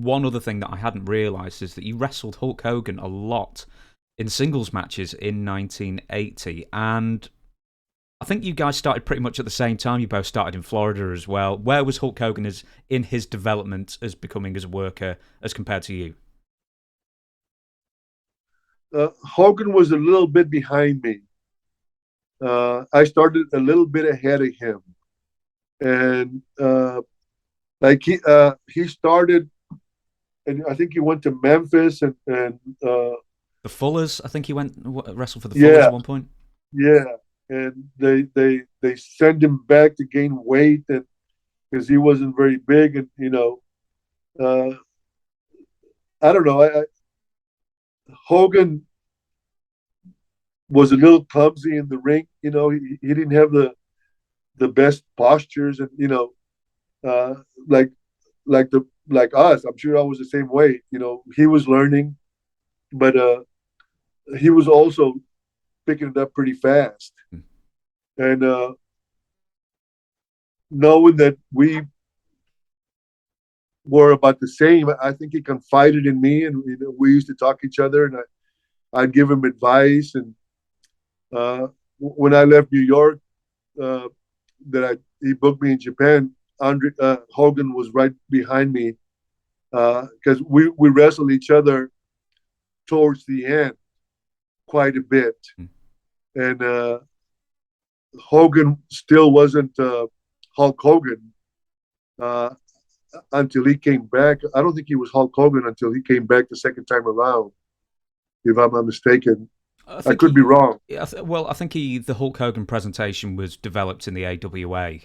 one other thing that I hadn't realised is that you wrestled Hulk Hogan a lot in singles matches in 1980, and I think you guys started pretty much at the same time. You both started in Florida as well. Where was Hulk Hogan in his development as becoming as a worker as compared to you? Hogan was a little bit behind me. I started a little bit ahead of him, and he started, and I think he went to Memphis and the Fullers. I think he went wrestled for the Fullers at one point. Yeah, and they sent him back to gain weight, and because he wasn't very big, and I don't know. Hogan was a little clumsy in the ring. He didn't have the best postures, and like like us. I'm sure I was the same way. He was learning, but he was also picking it up pretty fast. And knowing that we were about the same, I think he confided in me, and we used to talk to each other, and I'd give him advice. And when I left New York, he booked me in Japan. Hogan was right behind me because we wrestled each other towards the end quite a bit, and Hogan still wasn't Hulk Hogan until he came back. I don't think he was Hulk Hogan until he came back the second time around, if I'm not mistaken. I could be wrong. I think the Hulk Hogan presentation was developed in the AWA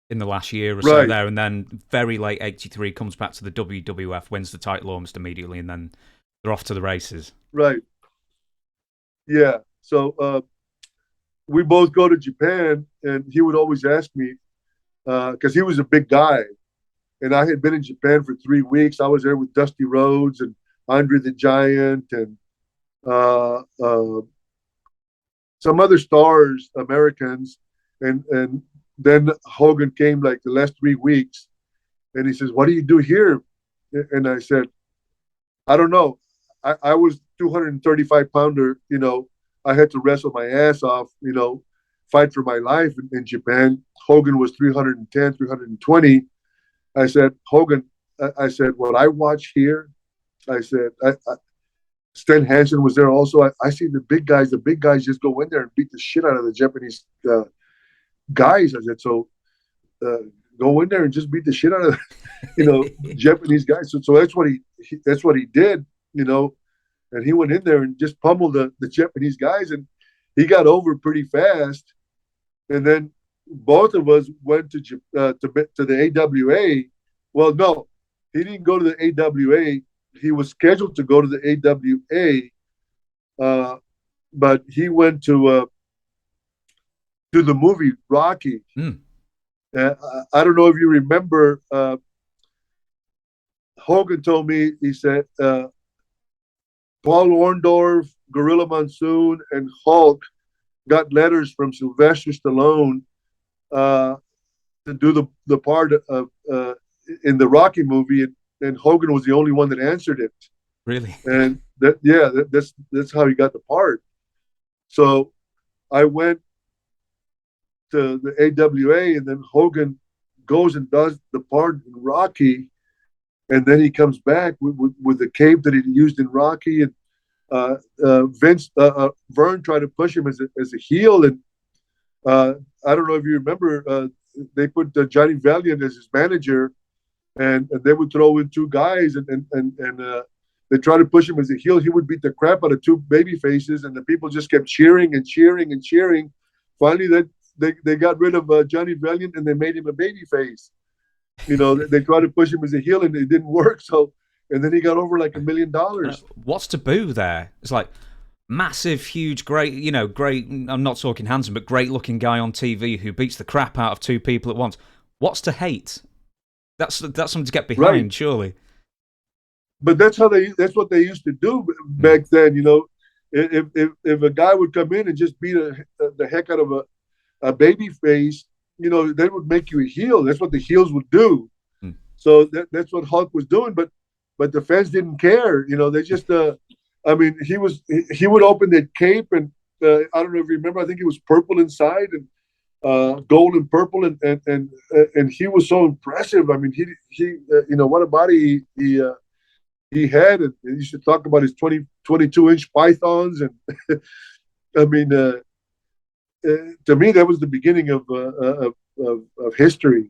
in the last year or so there, and then very late '83 comes back to the WWF, wins the title almost immediately, and then they're off to the races. Right. Yeah. So we both go to Japan, and he would always ask me, because he was a big guy, and I had been in Japan for 3 weeks. I was there with Dusty Rhodes and Andre the Giant and some other stars, Americans, and then Hogan came like the last 3 weeks, and he says, "What do you do here?" And I said, "I don't know. I was 235 pounder. I had to wrestle my ass off. Fight for my life in Japan. Hogan was 310, 320. I said, Hogan. I said, what I watch here. I said, Stan Hansen was there also. I see the big guys. The big guys just go in there and beat the shit out of the Japanese guys. I said, so go in there and just beat the shit out of Japanese guys. So that's what he did. And he went in there and just pummeled the Japanese guys, and he got over pretty fast. And then both of us went to the AWA. Well, no, he didn't go to the AWA. He was scheduled to go to the AWA, but he went to the movie Rocky. I don't know if you remember. Hogan told me, he said, Paul Orndorff, Gorilla Monsoon, and Hulk got letters from Sylvester Stallone to do the part of in the Rocky movie, and Hogan was the only one that answered it. Really? And that's how he got the part. So I went to the AWA, and then Hogan goes and does the part in Rocky, and then he comes back with the cape that he used in Rocky, and Vern tried to push him as a heel, and I don't know if you remember, they put Johnny Valiant as his manager, and they would throw in two guys, and they tried to push him as a heel. He would beat the crap out of two baby faces, and the people just kept cheering and cheering and cheering. Finally, they got rid of Johnny Valiant, and they made him a baby face. They tried to push him as a heel, and it didn't work. So, and then he got over like $1 million. What's taboo there? It's like massive, huge, great. Great. I'm not talking handsome, but great-looking guy on TV who beats the crap out of two people at once. What's to hate? That's something to get behind, right. Surely. But that's what they used to do back then. If a guy would come in and just beat the heck out of a baby face, they would make you a heel. That's what the heels would do. So that's what Hulk was doing. But but the fans didn't care. They just, I mean, he would open that cape, and I don't know if you remember. I think it was purple inside and gold and purple, and he was so impressive. I mean, what a body he had, and he used to talk about his 22-inch pythons, and I mean, to me, that was the beginning of history.